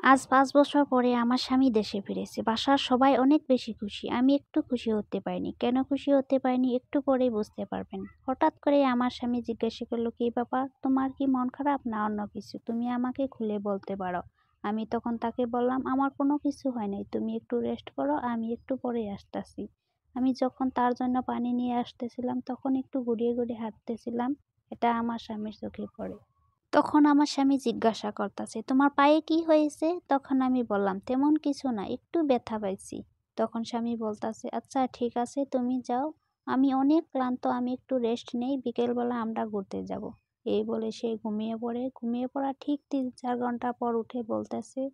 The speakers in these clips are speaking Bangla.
আজ ৫ বছর পরে আমার স্বামী দেশে ফিরেছে। বাসার সবাই অনেক বেশি খুশি। আমি একটু খুশি হতে পারিনি। কেন খুশি হতে পারিনি একটু পরেই বুঝতে পারবেন। হঠাৎ করেই আমার স্বামী জিজ্ঞাসা করলো, "কি ব্যাপার? তোমার কি মন খারাপ না অন্য কিছু? তুমি আমাকে খুলে বলতে পারো।" আমি তখন তাকে বললাম, "আমার কোনো কিছু হয় নাই। তুমি একটু রেস্ট করো, আমি একটু পরেই আসতাছি।" আমি যখন তার জন্য পানি নিয়ে আসতেছিলাম তখন একটু ঘুরিয়ে ঘুরিয়ে হাঁটতেছিলাম। এটা আমার স্বামীর চোখে পড়ে। তখন আমার স্বামী জিজ্ঞাসা করতেছে, "তোমার পায়ে কি হয়েছে?" তখন আমি বললাম, "তেমন কিছু না, একটু ব্যথা পাইছি।" তখন স্বামী বলতাছে, "আচ্ছা ঠিক আছে, তুমি যাও। আমি অনেক ক্লান্ত, আমি একটু রেস্ট নেই, বিকেলবেলা আমরা ঘুরতে যাব।" এই বলে সে ঘুমিয়ে পড়ে। ঘুমিয়ে পড়া ঠিক ৩-৪ ঘন্টা পর উঠে বলতেছে,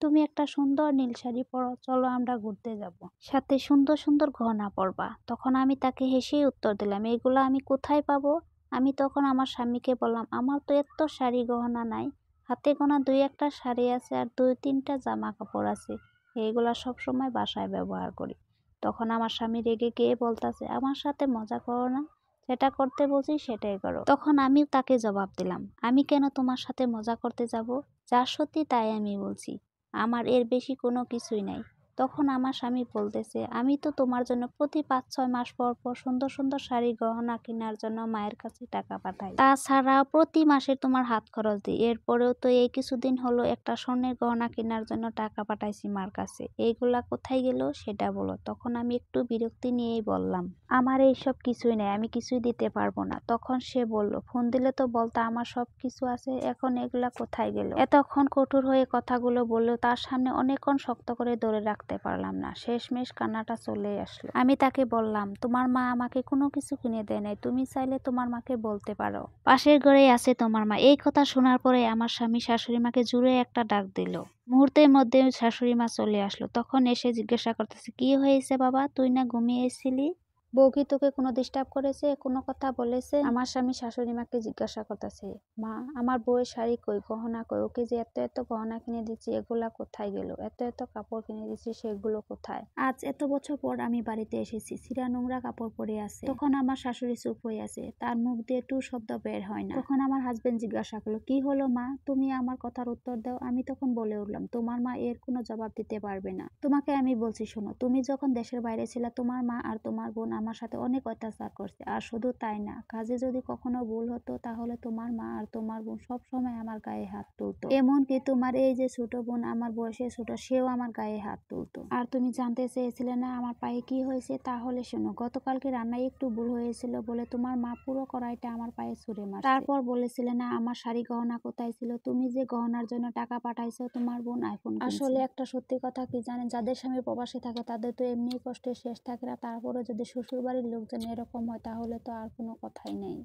"তুমি একটা সুন্দর নীল শাড়ি পরো, চলো আমরা ঘুরতে যাব। সাথে সুন্দর সুন্দর গহনা পরবা।" তখন আমি তাকে হেসেই উত্তর দিলাম, "এগুলো আমি কোথায় পাবো?" আমি তখন আমার স্বামীকে বললাম, "আমার তো এত শাড়ি গহনা নাই, হাতে গোনা ২-১টা শাড়ি আছে আর ২-৩টা জামা কাপড় আছে, এইগুলা সবসময় বাসায় ব্যবহার করি।" তখন আমার স্বামী রেগে গিয়ে বলতেছে, "আমার সাথে মজা করো না, যেটা করতে বলছি সেটাই করো।" তখন আমিও তাকে জবাব দিলাম, "আমি কেন তোমার সাথে মজা করতে যাব? যা সত্যি তাই আমি বলছি, আমার এর বেশি কোনো কিছুই নাই।" তখন আমার স্বামী বলতেছে, "আমি তো তোমার জন্য প্রতি ৫-৬ মাস পর পর সুন্দর সুন্দর শাড়ি গহনা কেনার জন্য মায়ের কাছে টাকা পাঠাই। তাছাড়া প্রতি মাসে তোমার হাত খরচ দিই। এরপরেও তো এই কিছুদিন হলো একটা স্বর্ণের গহনা কেনার জন্য টাকা পাঠাইছি মার কাছে। এইগুলা কোথায় গেল সেটা বলো।" তখন আমি একটু বিরক্তি নিয়েই বললাম, "আমার এইসব কিছুই নেই, আমি কিছুই দিতে পারবো না।" তখন সে বলল, "ফোন দিলে তো বলতা আমার সব কিছু আছে, এখন এগুলা কোথায় গেল?" এতক্ষণ কঠোর হয়ে কথাগুলো বললেও তার সামনে অনেকক্ষণ শক্ত করে ধরে রাখতে পারলাম না। শেষমেশ কান্নাটা চলে আসলো। আমি তাকে বললাম, "তোমার মা আমাকে কোনো কিছু কিনে দেয় নাই, তুমি চাইলে তোমার মাকে বলতে পারো, পাশের ঘরেই আছে তোমার মা।" এই কথা শোনার পরে আমার স্বামী শাশুড়ি মাকে জোরে একটা ডাক দিল। মুহূর্তের মধ্যে শাশুড়ি মা চলে আসলো। তখন এসে জিজ্ঞাসা করতেছে, "কি হয়েছে বাবা, তুই না ঘুমিয়েছিলি? বউ কি তোকে কোনো ডিস্টার্ব করেছে, কোনো কথা বলেছে?" আমার স্বামী শাশুড়ি মাকে জিজ্ঞাসা করতেছে, "মা, আমার বউয়ের শাড়ি কই, গহনা কই? ওকে যে এত এত গহনা কিনে দিচ্ছি, এগুলা কোথায় গেল? এত এত কাপড় কিনে দিচ্ছি, সেগুলো কোথায়? আজ এত বছর পর আমি বাড়িতে এসেছি, ছিঁড়া নোংরা কাপড় পরে আছে।" তখন আমার শাশুড়ি চুপ হয়ে আছে, তার মুখ দিয়ে টু শব্দ বের হয় না। তখন আমার হাজবেন্ড জিজ্ঞাসা করলো, "কি হলো মা, তুমি আমার কথার উত্তর দাও।" আমি তখন বলে উঠলাম, "তোমার মা এর কোনো জবাব দিতে পারবে না। তোমাকে আমি বলছি শোনো, তুমি যখন দেশের বাইরে ছিলে তোমার মা আর তোমার বোন আমার সাথে অনেক অত্যাচার করছে। আর শুধু তাই না, কাজে যদি কখনো ভুল হতো তাহলে তোমার মা আর তোমার বোন সব সময় আমার গায়ে হাত তুলতো। এমনকি তোমার এই যে ছোট বোন, আমার বয়সে ছোট, সেও আমার গায়ে হাত তুলতো। আর তুমি জানতে চেয়েছিলে না আমার পায়ে কি হয়েছে, তাহলে শোনো, গতকালকে রান্নায় একটু ভুল হয়েছিল বলে তোমার মা পুরো কড়াইটা আমার পায়ে ছুঁড়ে মারছে। তারপর বলেছিলে না আমার শাড়ি গহনা কোথায় ছিল, তুমি যে গহনার জন্য টাকা পাঠাইছো তোমার বোন আইফোন কিনছে। আসলে একটা সত্যি কথা কি জানেন, যাদের স্বামী প্রবাসী থাকে তাদের তো এমনি কষ্টের শেষ থাকে না, তারপরে যদি শ্বশুর বাড়ির লোকজন এরকম হয় তাহলে তো আর কোনো কথাই নেই।